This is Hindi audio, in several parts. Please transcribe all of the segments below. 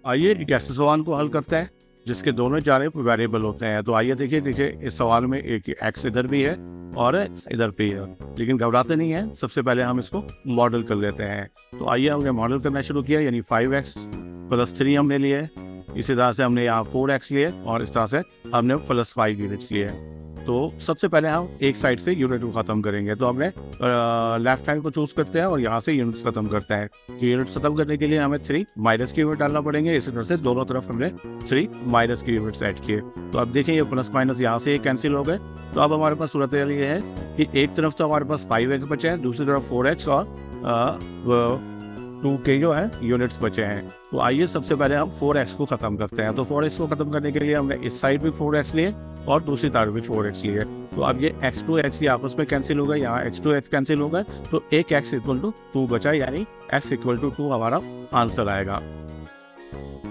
आइए एक ऐसे सवाल को हल करते हैं जिसके दोनों जानिब वेरिएबल होते हैं। तो आइए देखिए इस सवाल में एक एक्स इधर भी है और इधर भी है, लेकिन घबराते नहीं है। सबसे पहले हम इसको मॉडल कर लेते हैं। तो आइए हमने मॉडल करना शुरू किया, यानी 5x + 3 हमने लिए, इसी तरह से हमने यहाँ 4x लिए और इस तरह से हमने +5 यूनिट्स लिए। तो सबसे पहले हम एक साइड से यूनिट को ख़त्म करेंगे। तो हमने लेफ्ट हैंड को चूज करते हैं और यहाँ से यूनिट्स ख़त्म करते हैं। तो यूनिट्स ख़त्म करने के लिए हमें 3 माइनस के यूनिट डालना पड़ेंगे। इसी तरह से दोनों तरफ हमने 3 माइनस के यूनिट्स ऐड किए। तो अब देखें ये प्लस माइनस यहाँ से कैंसिल हो गए। तो अब हमारे पास सूरत ये है कि एक तरफ तो हमारे पास 5x बचे हैं, दूसरी तरफ 4x और 2 के जो है यूनिट्स बचे हैं। तो आइए सबसे पहले हम 4x को ख़त्म करते हैं। तो 4x को ख़त्म करने के लिए हमने इस साइड भी 4x लिए और दूसरी तरफ भी 4x लिए। तो अब ये x2x ये आपस में कैंसिल होगा, यहाँ x2x कैंसिल होगा, तो एक x = 2 बचा, यानी x = 2 हमारा आंसर आएगा।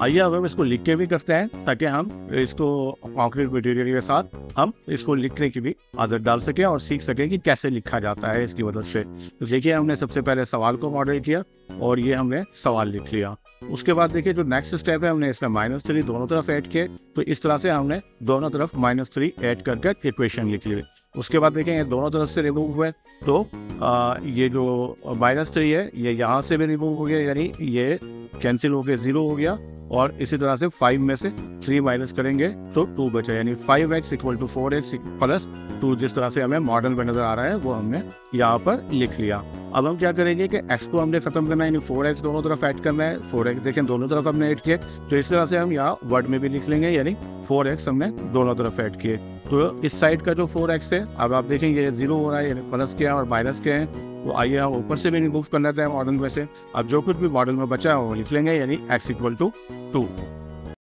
आइए अब हम इसको लिख के भी करते हैं ताकि हम इसको कॉन्क्रीट मटेरियल के साथ हम इसको लिखने की भी आदत डाल सकें और सीख सकें कि कैसे लिखा जाता है इसकी मदद से। तो देखिए हमने सबसे पहले सवाल को मॉडल किया और ये हमने सवाल लिख लिया। उसके बाद देखिए जो नेक्स्ट स्टेप है, हमने इसमें -3 दोनों तरफ ऐड किए। तो इस तरह से हमने दोनों तरफ -3 ऐड करके इक्वेशन लिख ली। उसके बाद देखें ये दोनों तरफ से रिमूव हुए, तो ये जो -3 है ये यहाँ से भी रिमूव हो गया, यानी ये कैंसिल हो गया, 0 हो गया। और इसी तरह से 5 में से 3 माइनस करेंगे तो 2 बचा, यानी 5x = 4x + 2। जिस तरह से हमें मॉडल में नजर आ रहा है वो हमने यहाँ पर लिख लिया। अब हम क्या करेंगे कि x को हमने खत्म करना है, यानी 4x दोनों तरफ ऐड करना है। 4x देखें दोनों तरफ हमने ऐड किए, तो इस तरह से हम यहाँ वर्ड में भी लिख लेंगे, यानी 4x हमने दोनों तरफ ऐड किए। तो इस साइड का जो 4x है, अब आप देखेंगे 0 हो रहा है, यानी प्लस के हैं और माइनस के हैं। तो आइए हम ऊपर से भी रिमूव कर लेते हैं मॉडल में से। अब जो कुछ भी मॉडल में बचा है वो लिख लेंगे, यानी x = 2।